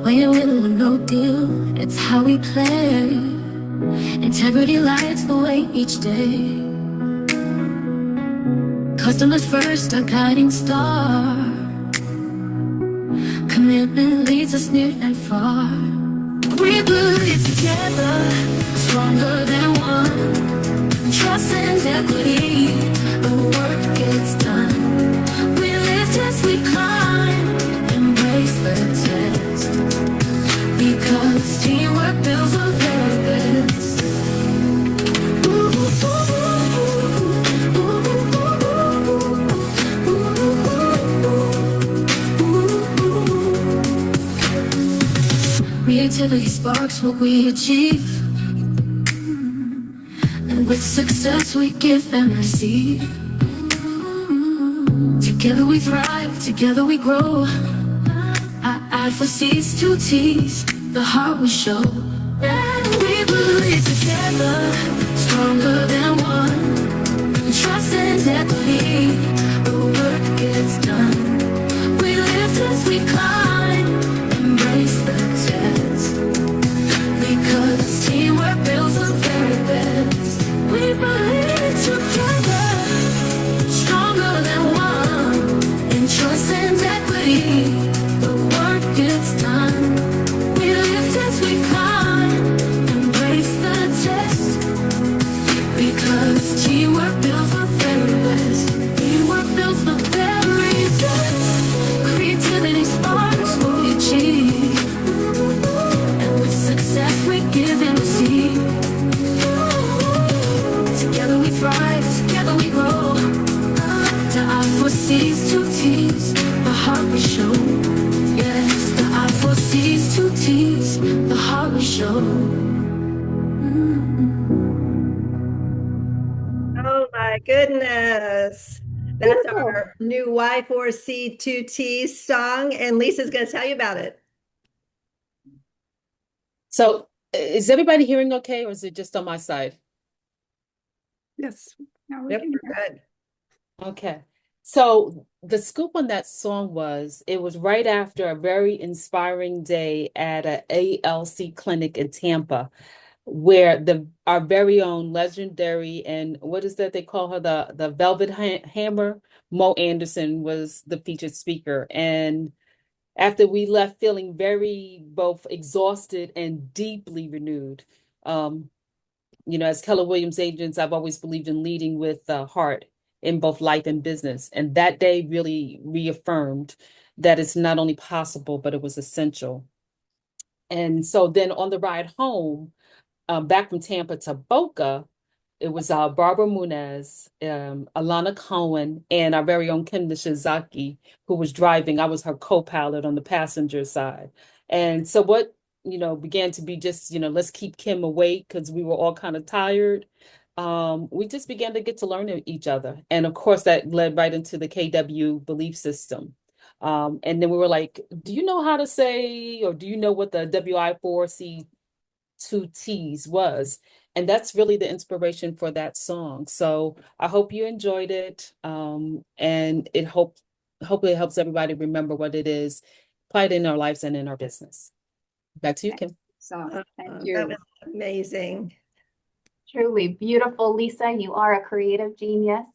When you're willing with no deal, it's how we play. Integrity lights the way each day. Customers first, our guiding star. Commitment leads us near and far. We believe together, stronger than one. Trust and equity, the work gets done. We lift as we climb, embrace the test. Because teamwork builds the very best. Creativity sparks what we achieve, and with success we give and receive. Together we thrive, together we grow. I for C's, two T's, the heart we show. And we believe together, stronger than one. Trust and equity, the work gets done. We lift as we climb, embrace the test. Because teamwork builds the very best. We believe together, stronger than one. In trust and equity, the work gets done. We lift as we climb, embrace the test. Because teamwork builds the very best. Teamwork builds the very best. Creativity sparks what we achieve, and with success we give and receive. Together we thrive, together we grow. The I for C's, two T's, the heart we show. Yes, the I for C's, two T's, the heart we show. Oh my goodness. That's our new Y4C2T song, and Lisa's going to tell you about it. So is everybody hearing okay, or is it just on my side? Yes. Now we Yep, can we're hear. good. Okay. So the scoop on that song was, it was right after a very inspiring day at a ALC clinic in Tampa, where our very own legendary, and what is that they call her, the Velvet Hammer, Mo Anderson was the featured speaker. And after we left feeling very both exhausted and deeply renewed, as Keller Williams agents, I've always believed in leading with the heart in both life and business. And that day really reaffirmed that it's not only possible, but it was essential. And so then on the ride home, back from Tampa to Boca, it was Barbara Munez, Alana Cohen, and our very own Kim Nishizaki, who was driving. I was her co-pilot on the passenger side. And so what, began to be just, let's keep Kim awake because we were all kind of tired. We just began to get to learn each other. And of course, that led right into the KW belief system. And then we were like, do you know how to say, or do you know what the WI4C two T's was? And that's really the inspiration for that song. So I hope you enjoyed it. And hopefully it helps everybody remember what it is, apply it in our lives and in our business. Back to you, Kim. So thank That you. was amazing. Truly beautiful, Lisa. You are a creative genius,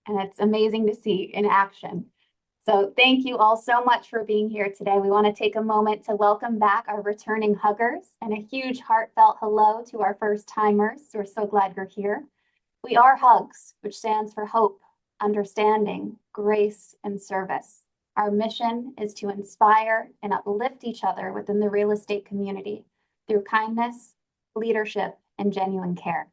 and it's amazing to see in action. So thank you all so much for being here today. We want to take a moment to welcome back our returning huggers, and a huge heartfelt hello to our first timers. We're so glad you're here. We are HUGS, which stands for hope, understanding, grace, and service. Our mission is to inspire and uplift each other within the real estate community through kindness, leadership, and genuine care.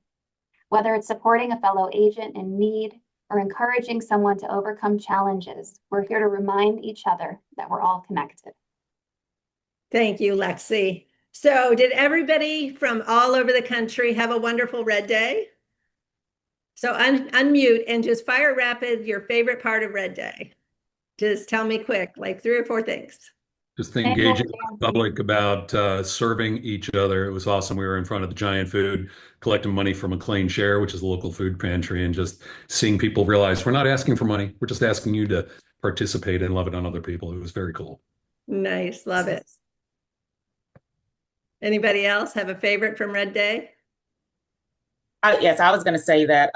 Whether it's supporting a fellow agent in need or encouraging someone to overcome challenges, we're here to remind each other that we're all connected. Thank you, Lexi. So did everybody from all over the country have a wonderful Red Day? So unmute and just fire rapid your favorite part of Red Day. Just tell me quick, like 3 or 4 things. Just engaging the public about serving each other. It was awesome. We were in front of the Giant Food, collecting money for McLean Share, which is a local food pantry, and just seeing people realize we're not asking for money. We're just asking you to participate and love it on other people. It was very cool. Nice, love it. Anybody else have a favorite from Red Day? Yes, I was going to say that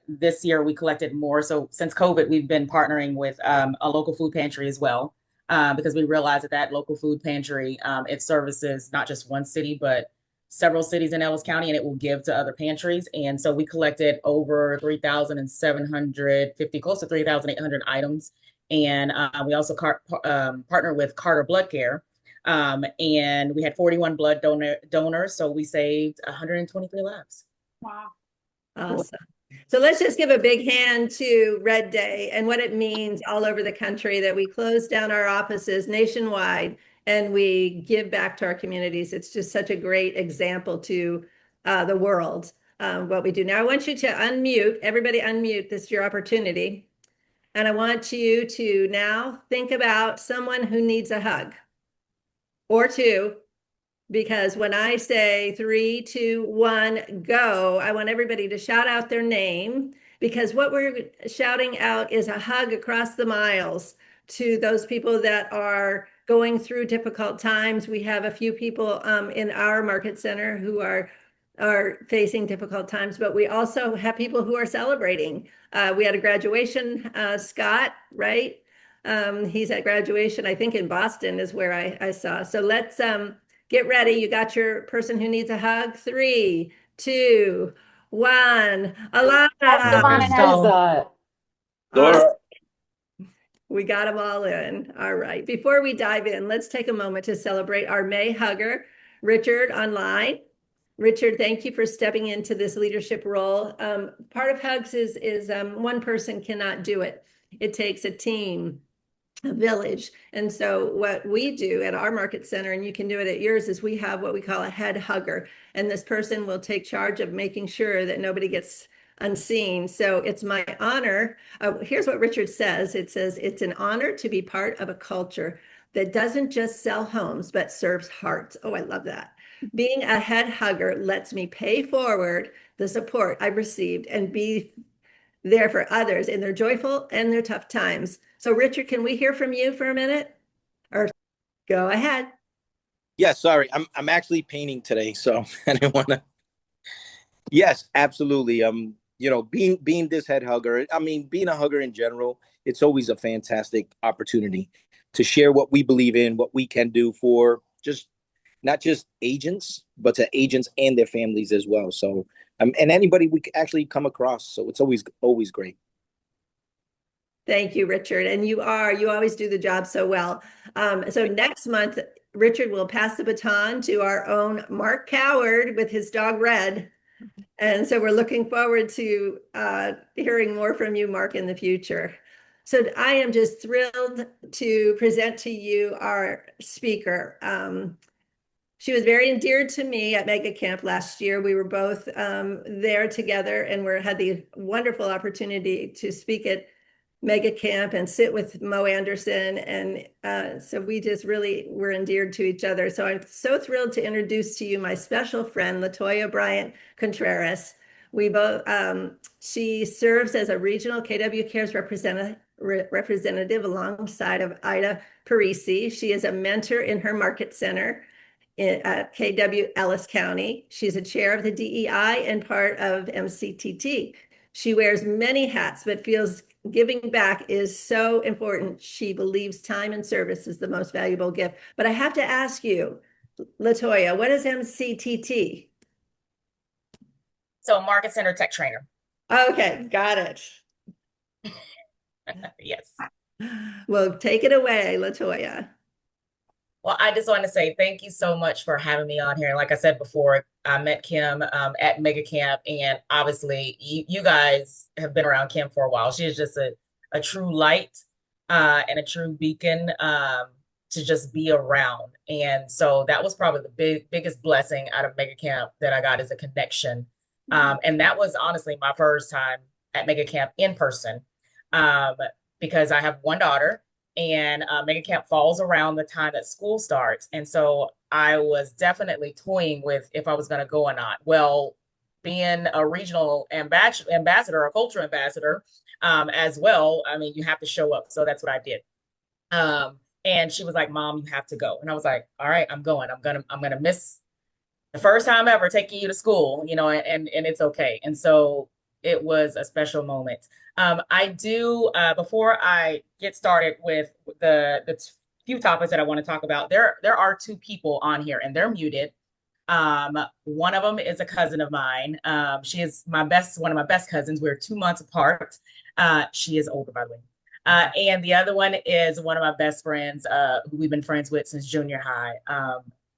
this year we collected more. So since COVID, we've been partnering with a local food pantry as well, because we realized that that local food pantry, it services not just one city, but several cities in Ellis County, and it will give to other pantries. And so we collected over 3,750, close to 3,800 items. And we also partnered with Carter Blood Care. And we had 41 blood donors. So we saved 123 lives. Wow. Awesome. So let's just give a big hand to Red Day and what it means all over the country that we close down our offices nationwide and we give back to our communities. It's just such a great example to the world, what we do. Now, I want you to unmute, everybody unmute, this is your opportunity. And I want you to now think about someone who needs a hug or two. Because when I say 3, 2, 1, go, I want everybody to shout out their name because what we're shouting out is a hug across the miles to those people that are going through difficult times. We have a few people in our market center who are facing difficult times, but we also have people who are celebrating. We had a graduation, Scott, right? He's at graduation, I think in Boston is where I saw. So let's get ready. You got your person who needs a hug. 3, 2, 1. Esteban and Scott. Awesome. We got them all in. All right. Before we dive in, let's take a moment to celebrate our May hugger, Richard online. Richard, thank you for stepping into this leadership role. Part of HUGS is one person cannot do it. It takes a team, a village. And so what we do at our market center, and you can do it at yours, is we have what we call a head hugger. And this person will take charge of making sure that nobody gets unseen. So it's my honor. Here's what Richard says. It says, it's an honor to be part of a culture that doesn't just sell homes, but serves hearts. Oh, I love that. Being a head hugger lets me pay forward the support I've received and be there for others in their joyful and their tough times. So Richard, can we hear from you for a minute? Or go ahead. Yeah, sorry. I'm actually painting today, so I didn't want to. Yes, absolutely. Being this head hugger, I mean, being a hugger in general, it's always a fantastic opportunity to share what we believe in, what we can do for just not just agents, but to agents and their families as well. So and anybody we actually come across. So it's always great. Thank you, Richard. And you always do the job so well. So next month, Richard will pass the baton to our own Mark Coward with his dog Red. And so we're looking forward to hearing more from you, Mark, in the future. So I am just thrilled to present to you our speaker. She was very endeared to me at Mega Camp last year. We were both there together and had the wonderful opportunity to speak at Mega Camp and sit with Mo Anderson. And so we just really were endeared to each other. So I'm so thrilled to introduce to you my special friend, LaToya Bryant Contreras. She serves as a regional KW Cares representative alongside of Ida Parisi. She is a mentor in her market center at KW Ellis County. She's a chair of the DEI and part of MCTT. She wears many hats, but feels giving back is so important. She believes time and service is the most valuable gift. But I have to ask you, LaToya, what is MCTT? So Market Center Tech Trainer. Okay, got it. Yes. Well, take it away, LaToya. Well, I just want to say thank you so much for having me on here. Like I said before, I met Kim at Mega Camp, and obviously you guys have been around Kim for a while. She is just a true light and a true beacon to just be around. And so that was probably the biggest blessing out of Mega Camp that I got, is a connection. And that was honestly my first time at Mega Camp in person, because I have one daughter. And Mega Camp falls around the time that school starts. And so I was definitely toying with if I was going to go or not. Well, being a regional ambassador, a culture ambassador as well, I mean, you have to show up. So that's what I did. And she was like, Mom, you have to go. And I was like, all right, I'm going. I'm gonna miss the first time ever taking you to school, and it's okay. And so it was a special moment. I do before I get started with the few topics that I want to talk about, there are two people on here and they're muted. One of them is a cousin of mine. She is one of my best cousins. We're 2 months apart. She is older, by the way. And the other one is one of my best friends, who we've been friends with since junior high.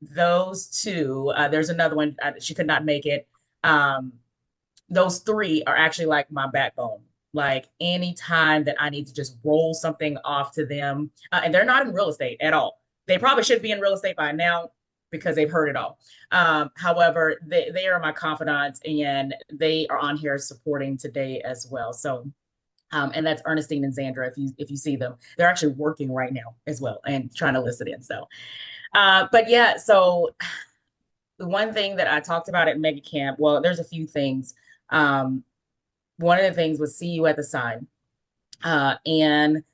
Those two, there's another one, she could not make it. Those three are actually like my backbone. Like anytime that I need to just roll something off to them, and they're not in real estate at all. They probably should be in real estate by now because they've heard it all. However, they are my confidants and they are on here supporting today as well. So, and that's Ernestine and Zandra. If you see them, they're actually working right now as well and trying to listen in. So, but yeah, so the one thing that I talked about at Mega Camp, well, there's a few things. One of the things was see you at the sign. And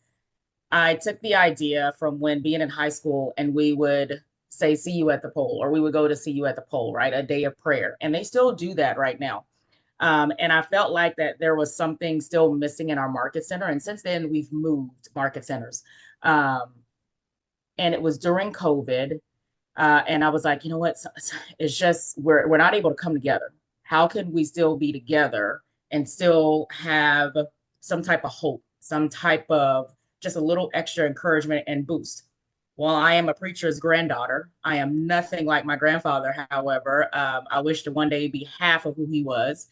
I took the idea from when being in high school and we would say, see you at the pole, or we would go to see you at the pole, right? A day of prayer. And they still do that right now. And I felt like that there was something still missing in our market center. And since then we've moved market centers. And it was during COVID. And I was like, you know what? It's just, we're not able to come together. How can we still be together and still have some type of hope, some type of just a little extra encouragement and boost? Well, I am a preacher's granddaughter. I am nothing like my grandfather. However, I wish to one day be half of who he was.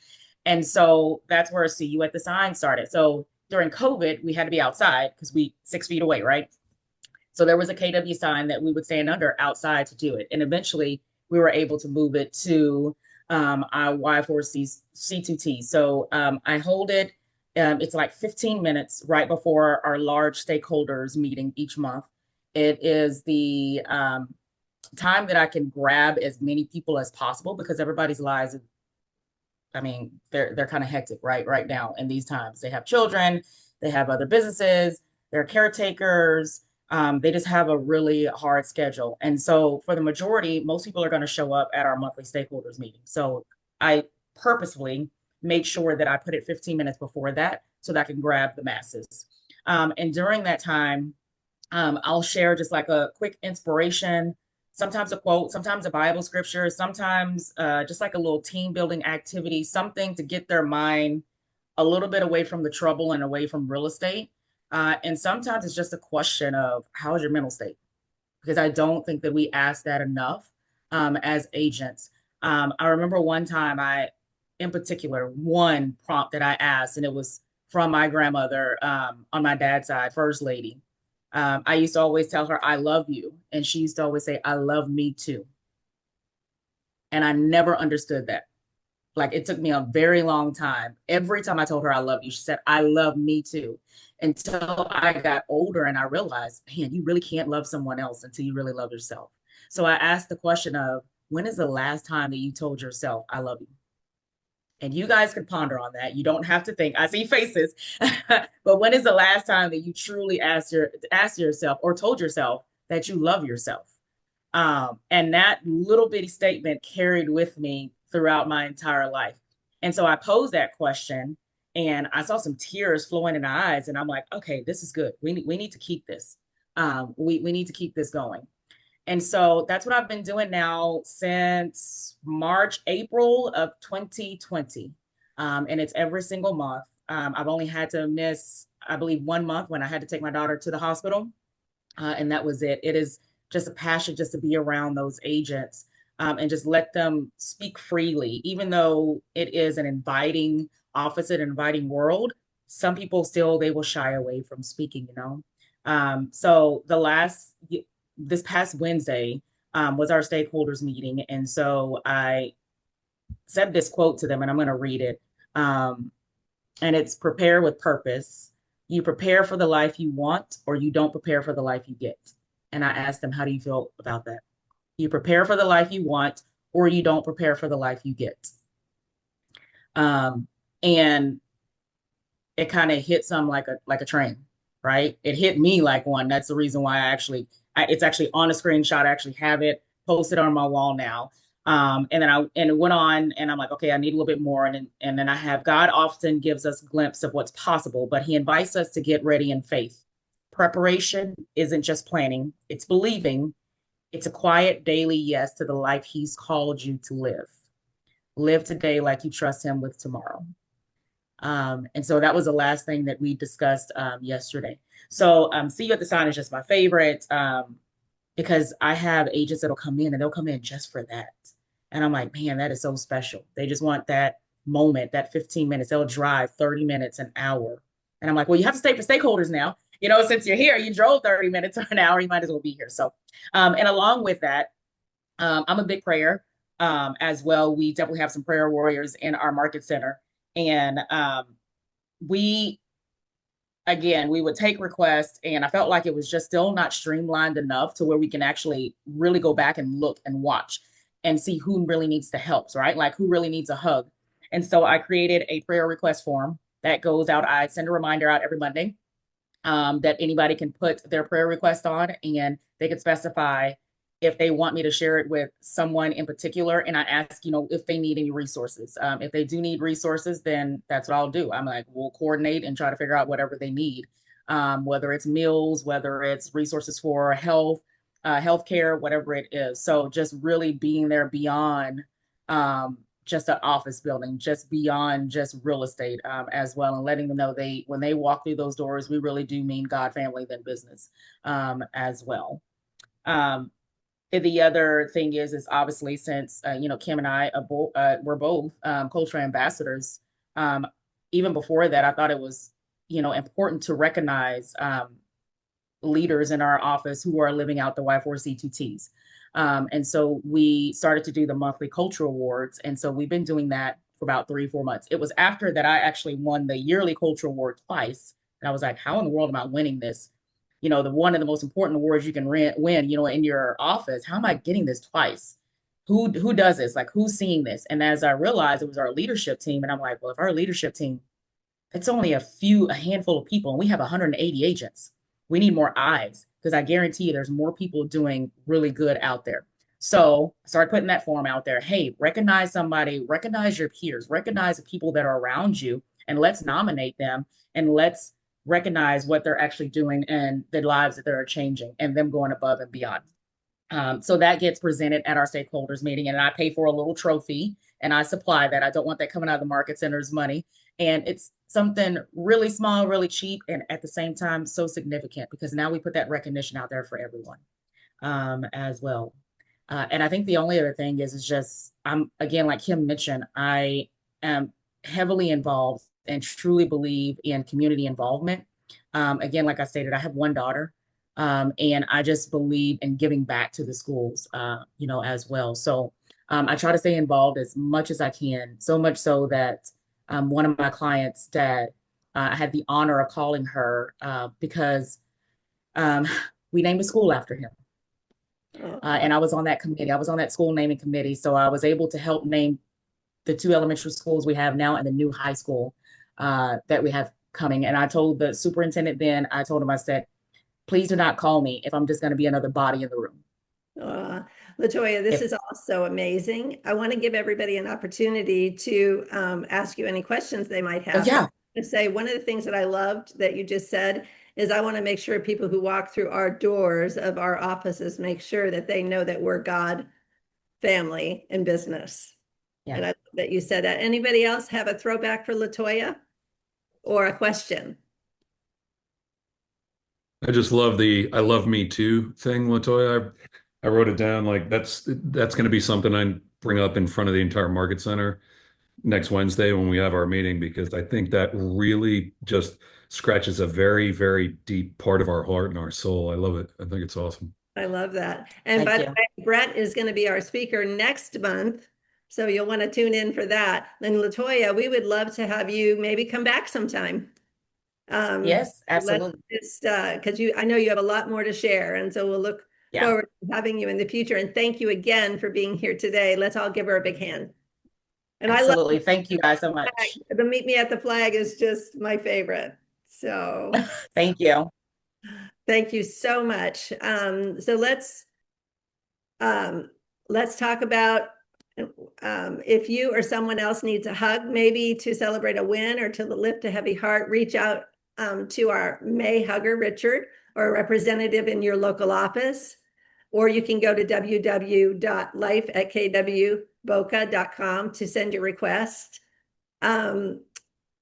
And so that's where See You at the Sign started. So during COVID, we had to be outside because we 6 feet away, right? So there was a KW sign that we would stand under outside to do it. And eventually we were able to move it to our Y4C C2T. So I hold it. It's like 15 minutes right before our large stakeholders meeting each month. It is the time that I can grab as many people as possible because everybody's lives, I mean, they're kind of hectic right now in these times. They have children, they have other businesses, they're caretakers. They just have a really hard schedule. And so for the majority, most people are going to show up at our monthly stakeholders meeting. So I purposefully make sure that I put it 15 minutes before that so that I can grab the masses. And during that time, I'll share just like a quick inspiration, sometimes a quote, sometimes a Bible scripture, sometimes just like a little team building activity, something to get their mind a little bit away from the trouble and away from real estate. And sometimes it's just a question of how is your mental state? Because I don't think that we ask that enough as agents. I remember one time in particular, one prompt that I asked, and it was from my grandmother on my dad's side, First Lady. I used to always tell her, I love you. And she used to always say, I love me too. And I never understood that. Like it took me a very long time. Every time I told her I love you, she said, I love me too. Until I got older and I realized, man, you really can't love someone else until you really love yourself. So I asked the question of, when is the last time that you told yourself, I love you? And you guys could ponder on that. You don't have to think. I see faces. But when is the last time that you truly asked yourself or told yourself that you love yourself? And that little bitty statement carried with me throughout my entire life. And so I posed that question and I saw some tears flowing in my eyes. And I'm like, okay, this is good. We need to keep this. We need to keep this going. And so that's what I've been doing now since March, April of 2020. And it's every single month. I've only had to miss, I believe, 1 month when I had to take my daughter to the hospital. And that was it. It is just a passion just to be around those agents and just let them speak freely, even though it is an inviting office, an inviting world. Some people still, they will shy away from speaking, So this past Wednesday was our stakeholders meeting. And so I said this quote to them and I'm going to read it. And it's prepare with purpose. You prepare for the life you want, or you don't prepare for the life you get. And I asked them, how do you feel about that? You prepare for the life you want, or you don't prepare for the life you get. And it kind of hits them like a train. right? It hit me like one. That's the reason why it's actually on a screenshot. I actually have it posted on my wall now. And it went on, and I'm like, okay, I need a little bit more. And then I have, God often gives us a glimpse of what's possible, but he invites us to get ready in faith. Preparation isn't just planning, it's believing. It's a quiet daily yes to the life he's called you to live. Live today like you trust him with tomorrow. And so that was the last thing that we discussed yesterday. So see you at the sign is just my favorite because I have agents that'll come in and they'll come in just for that. And I'm like, man, that is so special. They just want that moment, that 15 minutes. They'll drive 30 minutes, an hour. And I'm like, well, you have to stay for stakeholders now. You know, since you're here, you drove 30 minutes or an hour, you might as well be here. So, and along with that, I'm a big prayer as well. We definitely have some prayer warriors in our market center. And we would take requests, and I felt like it was just still not streamlined enough to where we can actually really go back and look and watch and see who really needs the help, right? Like who really needs a hug. And so I created a prayer request form that goes out. I send a reminder out every Monday that anybody can put their prayer request on, and they can specify if they want me to share it with someone in particular. And I ask, you know, if they need any resources. If they do need resources, then that's what I'll do. I'm like, we'll coordinate and try to figure out whatever they need, whether it's meals, whether it's resources for health, healthcare, whatever it is. So just really being there beyond just an office building, just beyond just real estate as well, and letting them know when they walk through those doors, we really do mean God, family, then business as well. The other thing is obviously since, you know, Kim and I were both cultural ambassadors, even before that, I thought it was, you know, important to recognize leaders in our office who are living out the Y4C2Ts. And so we started to do the monthly cultural awards. And so we've been doing that for about 3-4 months. It was after that I actually won the yearly cultural award twice. And I was like, how in the world am I winning this? You know, one of the most important awards you can win, you know, in your office. How am I getting this twice? Who does this? Like, who's seeing this? And as I realized, it was our leadership team. And I'm like, well, if our leadership team, it's only a handful of people, and we have 180 agents. We need more eyes, because I guarantee you there's more people doing really good out there. So I started putting that form out there. Hey, recognize somebody, recognize your peers, recognize the people that are around you, and let's nominate them, and let's recognize what they're actually doing and the lives that they're changing and them going above and beyond. So that gets presented at our stakeholders meeting, and I pay for a little trophy and I supply that. I don't want that coming out of the market center's money. And it's something really small, really cheap, and at the same time, so significant, because now we put that recognition out there for everyone as well. And I think the only other thing is just, again, like Kim mentioned, I am heavily involved and truly believe in community involvement. Again, like I stated, I have one daughter, and I just believe in giving back to the schools, you know, as well. So I try to stay involved as much as I can, so much so that one of my clients' dad, I had the honor of calling her because we named a school after him. And I was on that committee. I was on that school naming committee. So I was able to help name the 2 elementary schools we have now and the new high school that we have coming. And I told the superintendent then, I told him, I said, please do not call me if I'm just going to be another body in the room. LaToya, this is also amazing. I want to give everybody an opportunity to ask you any questions they might have. Oh, yeah. To say one of the things that I loved that you just said is I want to make sure people who walk through our doors of our offices make sure that they know that we're God, family, and business. Yeah. And I love that you said that. Anybody else have a throwback for LaToya or a question? I just love I love me too thing, LaToya. I wrote it down, like that's going to be something I bring up in front of the entire market center next Wednesday when we have our meeting, because I think that really just scratches a very, very deep part of our heart and our soul. I love it. I think it's awesome. I love that. And by the way, Brett is going to be our speaker next month, so you'll want to tune in for that. Then LaToya, we would love to have you maybe come back sometime. Yes, absolutely. Because I know you have a lot more to share, and so we'll look forward to having you in the future. And thank you again for being here today. Let's all give her a big hand. And absolutely. Thank you guys so much. The Meet Me at the Flag is just my favorite. So Thank you. thank you so much. So let's talk about if you or someone else needs a hug, maybe to celebrate a win or to lift a heavy heart, reach out to our May hugger, Richard, or a representative in your local office. Or you can go to www.life@kwboca.com to send your request.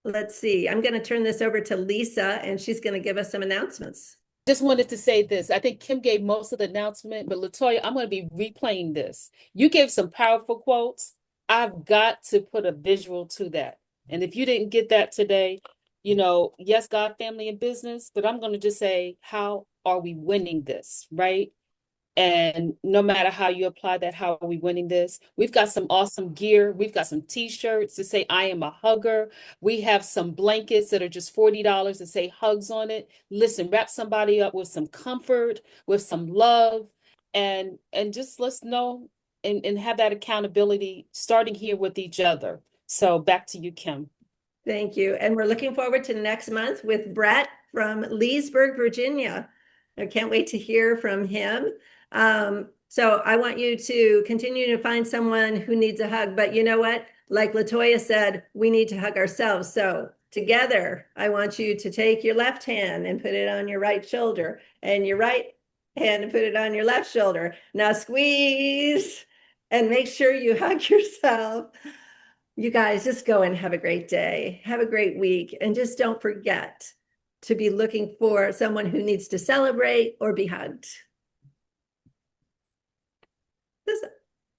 Let's see, I'm going to turn this over to Lisa, and she's going to give us some announcements. Just wanted to say this. I think Kim gave most of the announcement, but Latoya, I'm going to be replaying this. You gave some powerful quotes. I've got to put a visual to that. And if you didn't get that today, you know, yes, God, family, and business, but I'm going to just say, how are we winning this, right? And no matter how you apply that, how are we winning this? We've got some awesome gear. We've got some t-shirts that say, I am a hugger. We have some blankets that are just $40 that say hugs on it. Listen, wrap somebody up with some comfort, with some love, and just let's know and have that accountability starting here with each other. So back to you, Kim. Thank you. And we're looking forward to next month with Brett from Leesburg, Virginia. I can't wait to hear from him. So I want you to continue to find someone who needs a hug, but you know what? Like Latoya said, we need to hug ourselves. So together, I want you to take your left hand and put it on your right shoulder and your right hand and put it on your left shoulder. Now squeeze and make sure you hug yourself. You guys just go and have a great day. Have a great week. And just don't forget to be looking for someone who needs to celebrate or be hugged.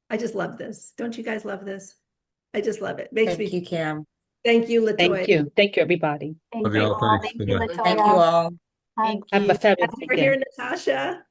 I just love this. Don't you guys love this? I just love it. Makes Thank me. you, Kim. Thank you, Latoya. Thank you. Thank you, everybody. Thank Love you y'all. all. Thanks. Thank you, Bye-bye. Latoya. Thank you all. Hugs. Have a fabulous Over here, weekend. Natasha.